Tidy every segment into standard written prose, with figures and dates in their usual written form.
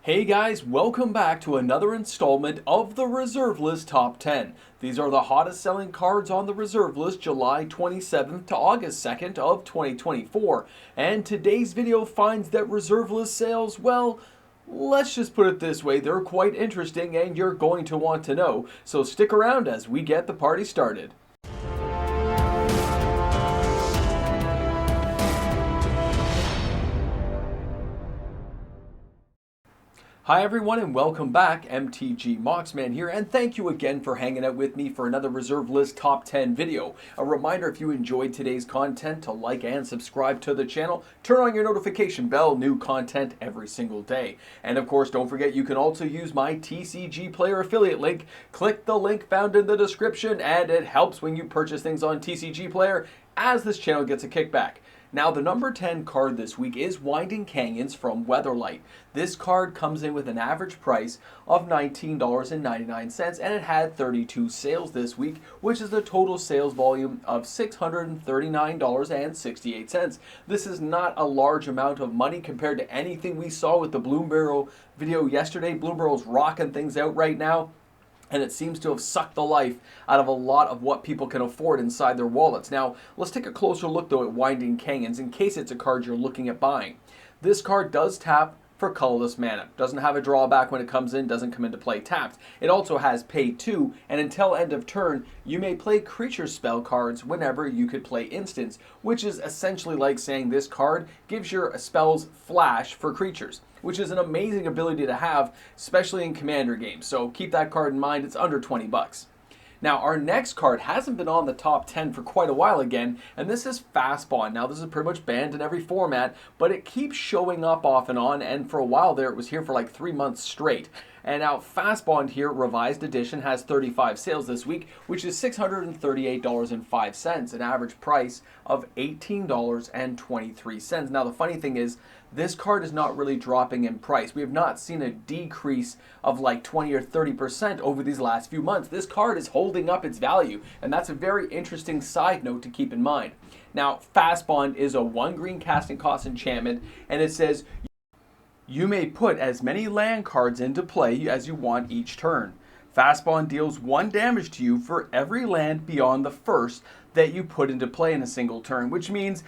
Hey guys, welcome back to another installment of the Reserve List Top 10. These are the hottest selling cards on the Reserve List July 27th to August 2nd of 2024. And today's video finds that Reserve List sales, well, let's just put it this way, they're quite interesting and you're going to want to know. So stick around as we get the party started. Hi everyone and welcome back, MTG Moxman here, and thank you again for hanging out with me for another Reserve List Top 10 video. A reminder, if you enjoyed today's content, to like and subscribe to the channel, turn on your notification bell, new content every single day. And of course, don't forget you can also use my TCG Player affiliate link. Click the link found in the description and it helps when you purchase things on TCG Player, as this channel gets a kickback. Now, the number 10 card this week is Winding Canyons from Weatherlight. This card comes in with an average price of $19.99 and it had 32 sales this week, which is the total sales volume of $639.68. This is not a large amount of money compared to anything we saw with the BloomBurrow video yesterday. BloomBurrow's rocking things out right now, and it seems to have sucked the life out of a lot of what people can afford inside their wallets. Now, let's take a closer look though at Winding Canyons in case it's a card you're looking at buying. This card does tap for colorless mana. Doesn't have a drawback when it comes in, doesn't come into play tapped. It also has pay 2, and until end of turn, you may play creature spell cards whenever you could play instants, which is essentially like saying this card gives your spells flash for creatures, which is an amazing ability to have, especially in Commander games. So keep that card in mind, it's under 20 bucks. Now, our next card hasn't been on the top 10 for quite a while again, and this is Fastbond. Now, this is pretty much banned in every format, but it keeps showing up off and on, and for a while there, it was here for like 3 months straight. And now, Fastbond here, revised edition, has 35 sales this week, which is $638.05, an average price of $18.23. Now, the funny thing is, this card is not really dropping in price. We have not seen a decrease of like 20 or 30% over these last few months. This card is holding up its value, and that's a very interesting side note to keep in mind. Now, Fastbond is a 1 green casting cost enchantment, and it says you may put as many land cards into play as you want each turn. Fastbond deals 1 damage to you for every land beyond the first that you put into play in a single turn, which means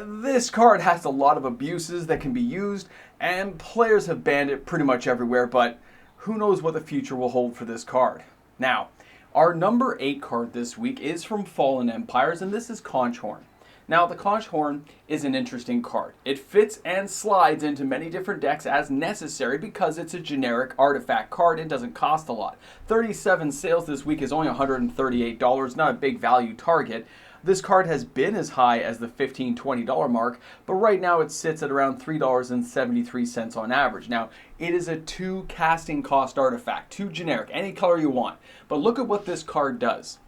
this card has a lot of abuses that can be used, and players have banned it pretty much everywhere, but who knows what the future will hold for this card. Now, our number 8 card this week is from Fallen Empires, and this is Conchhorn. Now, the Conchhorn is an interesting card. It fits and slides into many different decks as necessary because it's a generic artifact card. It doesn't cost a lot. 37 sales this week is only $138, not a big value target. This card has been as high as the $15, $20 mark, but right now it sits at around $3.73 on average. Now, it is a 2 casting cost artifact, 2 generic, any color you want. But look at what this card does.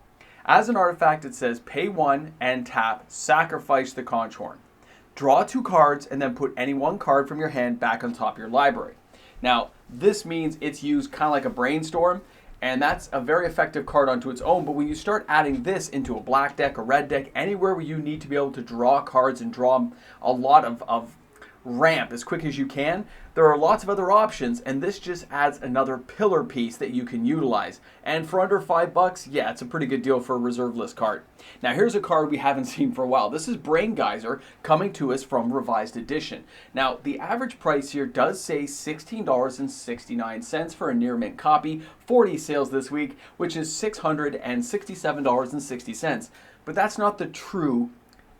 As an artifact, it says pay 1 and tap, sacrifice the Conchhorn. Draw 2 cards and then put any 1 card from your hand back on top of your library. Now, this means it's used kind of like a brainstorm, and that's a very effective card onto its own, but when you start adding this into a black deck, a red deck, anywhere where you need to be able to draw cards and draw a lot of ramp as quick as you can, there are lots of other options, and this just adds another pillar piece that you can utilize. And for under $5, yeah, it's a pretty good deal for a reserve list card. Now here's a card we haven't seen for a while. This is Brain Geyser, coming to us from Revised Edition. Now, the average price here does say $16.69 for a near mint copy, 40 sales this week, which is $667.60. But that's not the true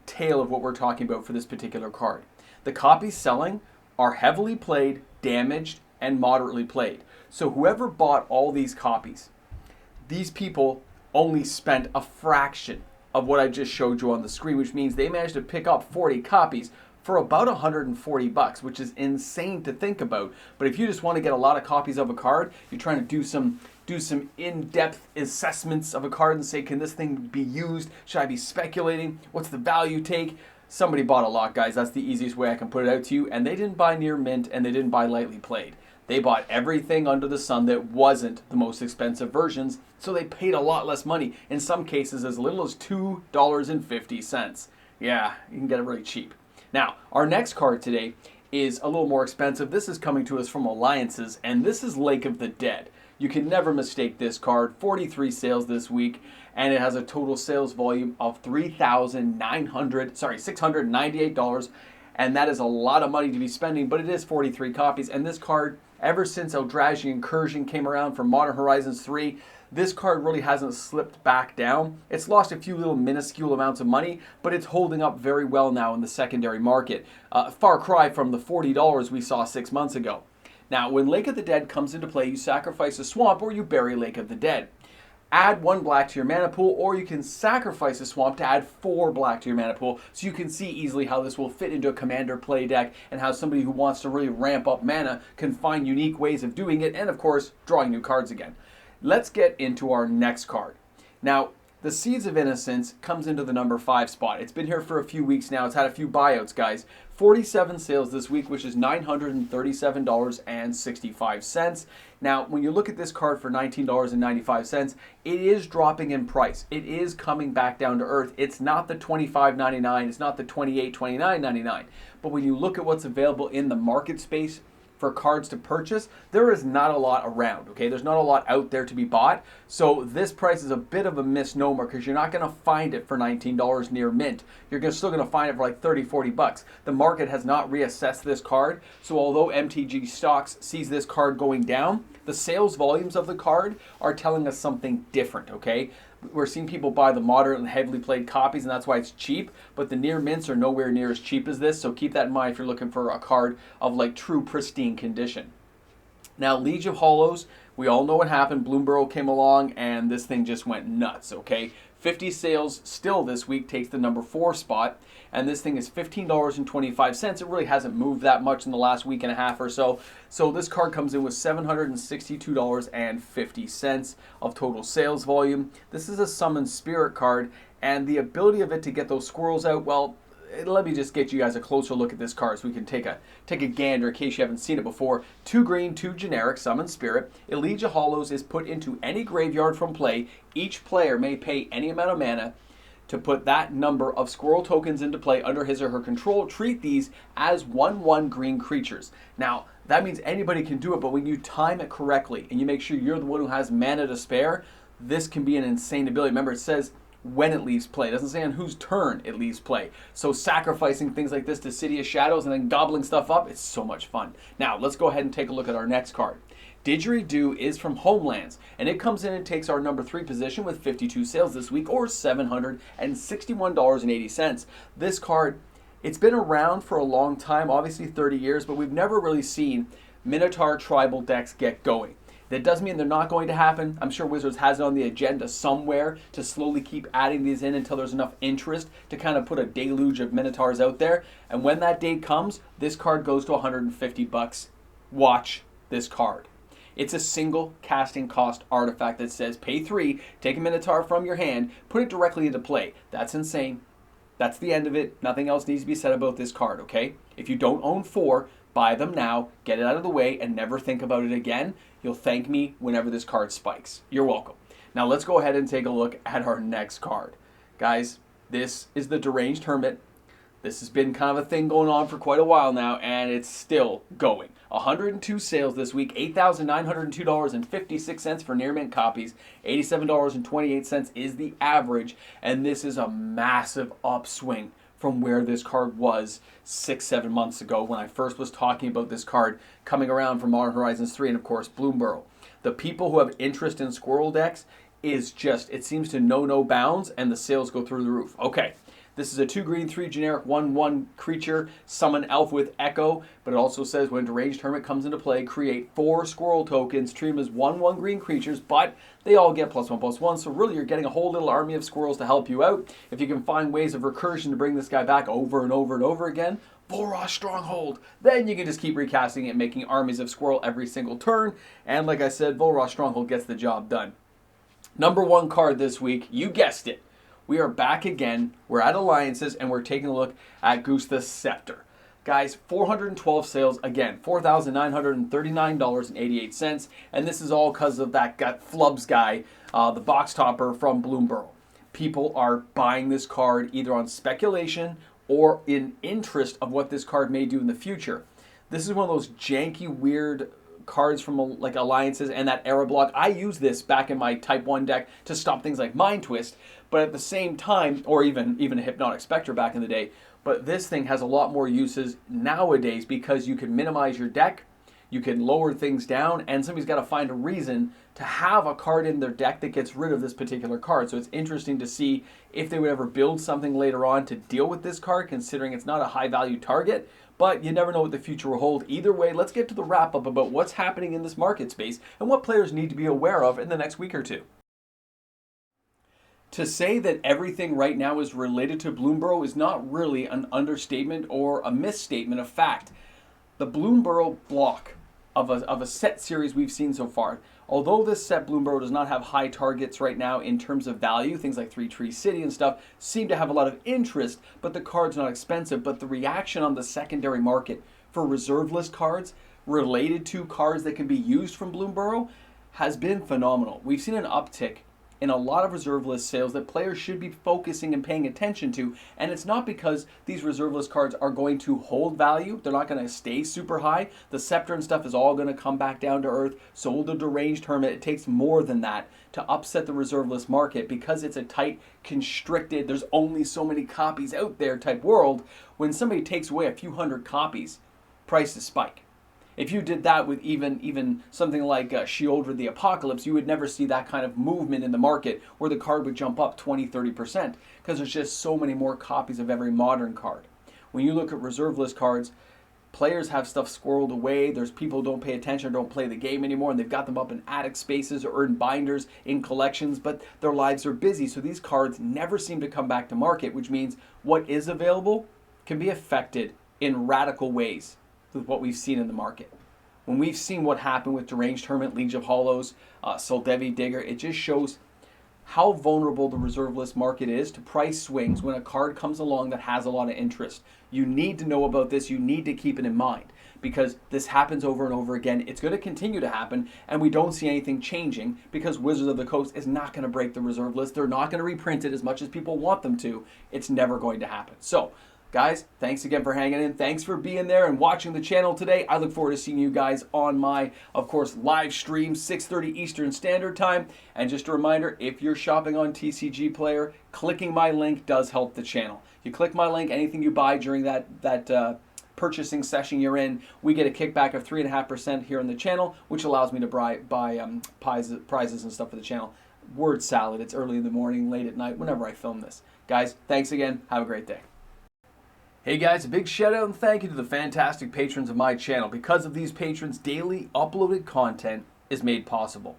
tale of what we're talking about for this particular card. The copies selling are heavily played, damaged, and moderately played. So whoever bought all these copies, these people only spent a fraction of what I just showed you on the screen, which means they managed to pick up 40 copies for about $140, which is insane to think about. But if you just want to get a lot of copies of a card, you're trying to do some in-depth assessments of a card and say, can this thing be used? Should I be speculating? What's the value take? Somebody bought a lot, guys. That's the easiest way I can put it out to you. And they didn't buy near mint, and they didn't buy lightly played. They bought everything under the sun that wasn't the most expensive versions, so they paid a lot less money. In some cases, as little as $2.50. Yeah, you can get it really cheap. Now, our next card today is a little more expensive. This is coming to us from Alliances, and this is Lake of the Dead. You can never mistake this card. 43 sales this week, and it has a total sales volume of $698, and that is a lot of money to be spending, but it is 43 copies, and this card, ever since Eldrazi Incursion came around for Modern Horizons 3, this card really hasn't slipped back down. It's lost a few little minuscule amounts of money, but it's holding up very well now in the secondary market. Far cry from the $40 we saw 6 months ago. Now, when Lake of the Dead comes into play, you sacrifice a swamp or you bury Lake of the Dead. Add 1 black to your mana pool, or you can sacrifice a swamp to add 4 black to your mana pool, so you can see easily how this will fit into a commander play deck and how somebody who wants to really ramp up mana can find unique ways of doing it, and of course, drawing new cards again. Let's get into our next card. Now, the Seeds of Innocence comes into the number 5 spot. It's been here for a few weeks now. It's had a few buyouts, guys. 47 sales this week, which is $937.65. Now, when you look at this card for $19.95, it is dropping in price. It is coming back down to earth. It's not the $25.99. It's not the $28.29.99. But when you look at what's available in the market space for cards to purchase, there is not a lot around, okay? There's not a lot out there to be bought. So this price is a bit of a misnomer because you're not going to find it for $19 near mint. You're still going to find it for like 30, 40 bucks. The market has not reassessed this card. So although MTG Stocks sees this card going down, the sales volumes of the card are telling us something different, okay? We're seeing people buy the modern and heavily played copies, and that's why it's cheap. But the near mints are nowhere near as cheap as this, so keep that in mind if you're looking for a card of like true pristine condition. Now, Liege of Holos, we all know what happened. BloomBurrow came along, and this thing just went nuts, okay? 50 sales still this week takes the number 4 spot, and this thing is $15.25. It really hasn't moved that much in the last week and a half or so. So this card comes in with $762.50 of total sales volume. This is a Summon Spirit card, and the ability of it to get those squirrels out, well, let me just get you guys a closer look at this card so we can take a gander in case you haven't seen it before. 2 green, 2 generic, Summon Spirit. Elijah Holos is put into any graveyard from play. Each player may pay any amount of mana to put that number of squirrel tokens into play under his or her control. Treat these as 1/1 green creatures. Now, that means anybody can do it, but when you time it correctly and you make sure you're the one who has mana to spare, this can be an insane ability. Remember, it says when it leaves play. It doesn't say on whose turn it leaves play. So sacrificing things like this to City of Shadows and then gobbling stuff up, it's so much fun. Now, let's go ahead and take a look at our next card. Didgeridoo is from Homelands, and it comes in and takes our number 3 position with 52 sales this week, or $761.80. This card, it's been around for a long time, obviously 30 years, but we've never really seen Minotaur tribal decks get going. That doesn't mean they're not going to happen. I'm sure Wizards has it on the agenda somewhere to slowly keep adding these in until there's enough interest to kind of put a deluge of Minotaurs out there. And when that day comes, this card goes to 150 bucks. Watch this card. It's a single casting cost artifact that says pay 3, take a Minotaur from your hand, put it directly into play. That's insane. That's the end of it. Nothing else needs to be said about this card, okay? If you don't own 4, buy them now, get it out of the way, and never think about it again. You'll thank me whenever this card spikes. You're welcome. Now let's go ahead and take a look at our next card. Guys, this is the Deranged Hermit. This has been kind of a thing going on for quite a while now, and it's still going. 102 sales this week, $8,902.56 for near mint copies, $87.28 is the average, and this is a massive upswing from where this card was 6-7 months ago when I first was talking about this card coming around from Modern Horizons 3 and of course BloomBurrow. The people who have interest in squirrel decks is just, it seems to know no bounds, and the sales go through the roof. Okay, this is a 2 green, 3 generic, 1/1 creature, summon elf with echo, but it also says when Deranged Hermit comes into play, create 4 squirrel tokens, treat them as 1/1 green creatures, but they all get +1/+1, so really you're getting a whole little army of squirrels to help you out. If you can find ways of recursion to bring this guy back over and over and over again, Volroth Stronghold, then you can just keep recasting it, making armies of squirrel every single turn, and like I said, Volroth Stronghold gets the job done. Number 1 card this week, you guessed it. We are back again. We're at Alliances, and we're taking a look at Goose the Scepter. Guys, 412 sales, again, $4,939.88, and this is all because of that Flubs guy, the box topper from BloomBurrow. People are buying this card either on speculation or in interest of what this card may do in the future. This is one of those janky, weird cards from like alliances and that error block. I use this back in my Type 1 deck to stop things like Mind Twist, but at the same time, or even a Hypnotic Spectre back in the day, but this thing has a lot more uses nowadays because you can minimize your deck, you can lower things down, and somebody's got to find a reason to have a card in their deck that gets rid of this particular card. So it's interesting to see if they would ever build something later on to deal with this card, considering it's not a high value target, but you never know what the future will hold. Either way, let's get to the wrap up about what's happening in this market space and what players need to be aware of in the next week or two. To say that everything right now is related to BloomBurrow is not really an understatement or a misstatement of fact. The BloomBurrow block of a set series we've seen so far, although this set BloomBurrow does not have high targets right now in terms of value, things like Three Tree City and stuff seem to have a lot of interest, but the card's not expensive. But the reaction on the secondary market for reserve list cards related to cards that can be used from BloomBurrow has been phenomenal. We've seen an uptick in a lot of reserve list sales that players should be focusing and paying attention to, and it's not because these reserve list cards are going to hold value. They're not going to stay super high. The Scepter and stuff is all going to come back down to earth. So will the Deranged Hermit. It takes more than that to upset the reserve list market because it's a tight, constricted, there's only so many copies out there type world. When somebody takes away a few hundred copies, prices spike. If you did that with even something like Sheoldred the Apocalypse, you would never see that kind of movement in the market where the card would jump up 20-30% because there's just so many more copies of every modern card. When you look at reserve list cards, players have stuff squirreled away. There's people who don't pay attention or don't play the game anymore, and they've got them up in attic spaces or in binders in collections, but their lives are busy. So these cards never seem to come back to market, which means what is available can be affected in radical ways with what we've seen in the market. When we've seen what happened with Deranged Hermit, Liege of Holos, Soldevi Digger, it just shows how vulnerable the reserve list market is to price swings when a card comes along that has a lot of interest. You need to know about this. You need to keep it in mind because this happens over and over again. It's going to continue to happen, and we don't see anything changing because Wizards of the Coast is not going to break the reserve list. They're not going to reprint it as much as people want them to. It's never going to happen. So, guys, thanks again for hanging in. Thanks for being there and watching the channel today. I look forward to seeing you guys on my, of course, live stream, 6:30 Eastern Standard Time. And just a reminder, if you're shopping on TCG Player, clicking my link does help the channel. You click my link, anything you buy during that purchasing session you're in, we get a kickback of 3.5% here on the channel, which allows me to buy prizes and stuff for the channel. Word salad. It's early in the morning, late at night, whenever I film this. Guys, thanks again. Have a great day. Hey guys, a big shout out and thank you to the fantastic patrons of my channel. Because of these patrons, daily uploaded content is made possible.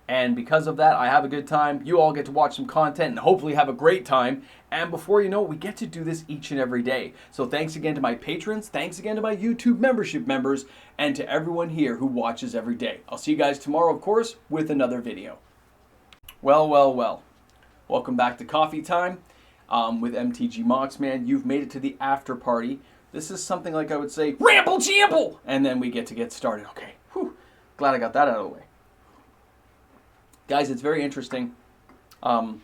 And because of that, I have a good time. You all get to watch some content and hopefully have a great time. And before you know it, we get to do this each and every day. So thanks again to my patrons, thanks again to my YouTube membership members, and to everyone here who watches every day. I'll see you guys tomorrow, of course, with another video. Well, well, well. Welcome back to Coffee Time. With MTG Moxman, you've made it to the after party. This is something like I would say, ramble jamble, and then we get started. Okay, whew. Glad I got that out of the way. Guys, it's very interesting. The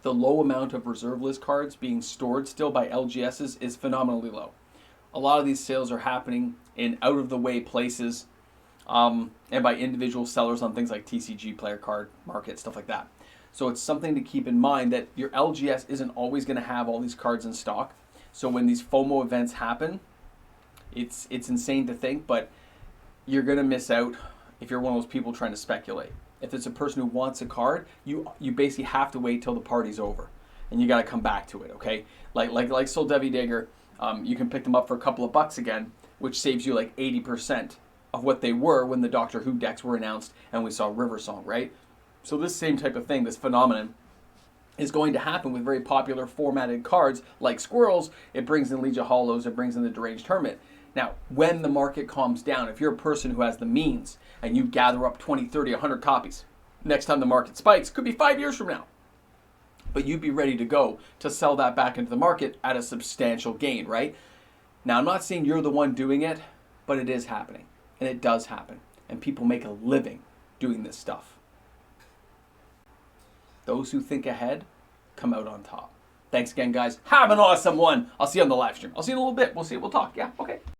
low amount of reserve list cards being stored still by LGSs is phenomenally low. A lot of these sales are happening in out-of-the-way places and by individual sellers on things like TCG Player Card Market, stuff like that. So it's something to keep in mind that your LGS isn't always going to have all these cards in stock. So when these FOMO events happen, it's insane to think, but you're going to miss out if you're one of those people trying to speculate. If it's a person who wants a card, you basically have to wait till the party's over, and you got to come back to it. Okay, like Soldevi Digger, you can pick them up for a couple of bucks again, which saves you like 80% of what they were when the Doctor Who decks were announced and we saw River Song, right? So this same type of thing, this phenomenon, is going to happen with very popular formatted cards like Squirrels. It brings in Liege of Holos, it brings in the Deranged Hermit. Now, when the market calms down, if you're a person who has the means and you gather up 20, 30, 100 copies, next time the market spikes, could be 5 years from now. But you'd be ready to go to sell that back into the market at a substantial gain, right? Now, I'm not saying you're the one doing it, but it is happening. And it does happen. And people make a living doing this stuff. Those who think ahead come out on top. Thanks again, guys. Have an awesome one. I'll see you on the live stream. I'll see you in a little bit. We'll see. We'll talk. Yeah, okay.